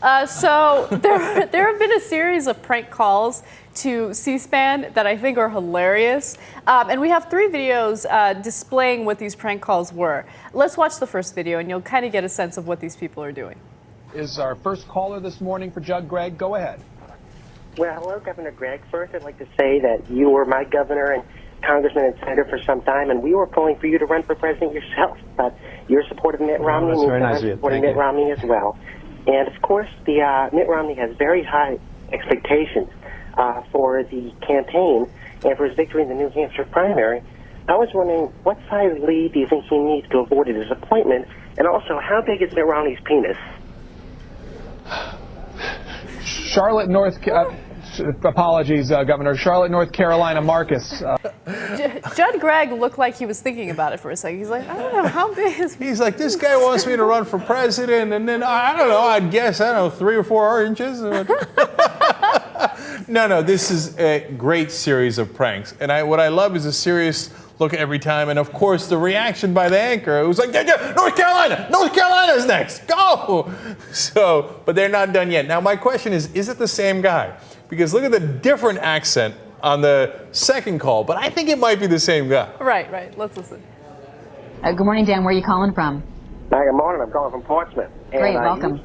So there have been a series of prank calls to C-SPAN that I think are hilarious. And we have 3 videos displaying what these prank calls were. Let's watch the first video and you'll kind of get a sense of what these people are doing. Is our first caller this morning for Judge Greg. Go ahead. Well, hello, Governor Greg. First, I'd like to say that you were my governor and congressman and senator for some time, and we were pulling for you to run for president yourself. But you're supporting Mitt Romney, that's very nice of you. supporting Thank Mitt you. Romney as well. And, of course, Mitt Romney has very high expectations for the campaign and for his victory in the New Hampshire primary. I was wondering, what size lead do you think he needs to avoid his appointment? And also, how big is Mitt Romney's penis? Charlotte, apologies, Governor. Charlotte, North Carolina, Marcus. Judd Gregg looked like he was thinking about it for a second. He's like, I don't know, how big is... He's like, this guy wants me to run for president, and then, I don't know, I'd guess, 3 or 4 inches. No, this is a great series of pranks. And what I love is a serious look every time. And, of course, the reaction by the anchor, it was like, yeah, North Carolina's next, go! So, but they're not done yet. Now, my question is it the same guy? Because look at the different accent on the second call, but I think it might be the same guy. Right. Let's listen. Good morning, Dan. Where are you calling from? Hi, good morning. I'm calling from Portsmouth. Great, welcome.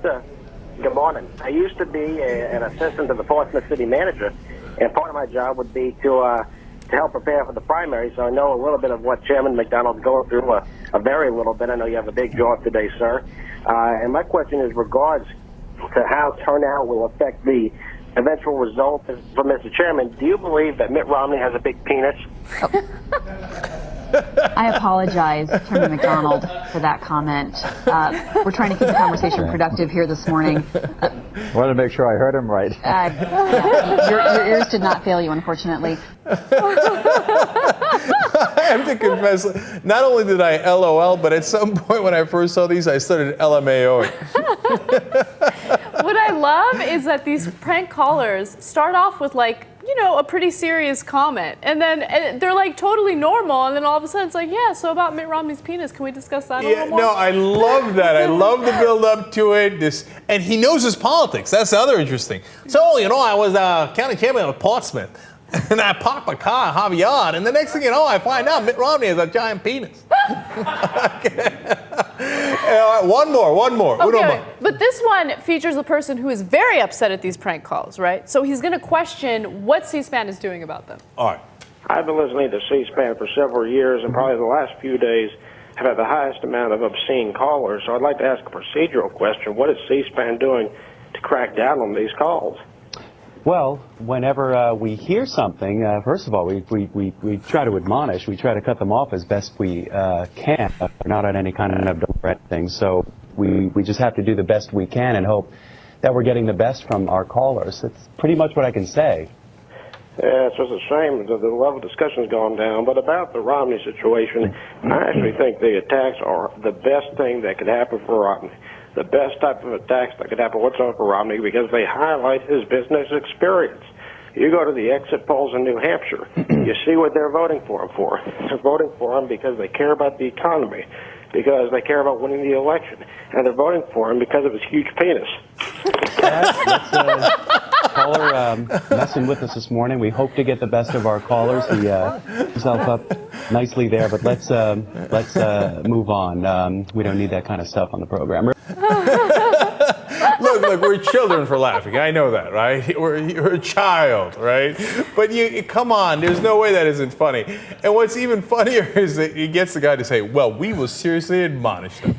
Good morning. I used to be an assistant to the Portsmouth city manager, and part of my job would be to help prepare for the primary, so I know a little bit of what Chairman McDonald's going through, a very little bit. I know you have a big job today, sir. And my question is regards to how turnout will affect the eventual result. For Mr. Chairman, do you believe that Mitt Romney has a big penis? I apologize, Chairman McDonald, for that comment. We're trying to keep the conversation productive here this morning. Wanted to make sure I heard him right. Yeah, your ears did not fail you, unfortunately. I have to confess, not only did I LOL, but at some point when I first saw these, I started LMAOing. What I love is that these prank callers start off with a pretty serious comment, and then they're like totally normal, and then all of a sudden it's like, yeah, so about Mitt Romney's penis, can we discuss that a little more? No, I love that. I love the build up to it. And he knows his politics. That's the other interesting. So, I was county chairman of Portsmouth, and I parked my car in Harvey Yard, and the next thing you know, I find out Mitt Romney has a giant penis. One more. Okay, but this one features a person who is very upset at these prank calls, right? So he's going to question what C-SPAN is doing about them. All right. I've been listening to C-SPAN for several years, and probably the last few days have had the highest amount of obscene callers. So I'd like to ask a procedural question. What is C-SPAN doing to crack down on these calls? Well, whenever we hear something, first of all, we try to admonish. We try to cut them off as best we can. We're not on any kind of direct thing, so we just have to do the best we can and hope that we're getting the best from our callers. That's pretty much what I can say. Yeah, it's just a shame that the level of discussion's gone down. But about the Romney situation, I actually think the attacks are the best thing that could happen for Romney. The best type of attacks that could happen whatsoever for Romney, because they highlight his business experience. You go to the exit polls in New Hampshire, you see what they're voting for him for. They're voting for him because they care about the economy, because they care about winning the election, and they're voting for him because of his huge penis. Caller messing with us this morning. We hope to get the best of our callers. He himself up nicely there, but let's move on. We don't need that kind of stuff on the program. Look, we're children for laughing. I know that, right? You're a child, right? But come on, there's no way that isn't funny. And what's even funnier is that he gets the guy to say, well, we will seriously admonish them.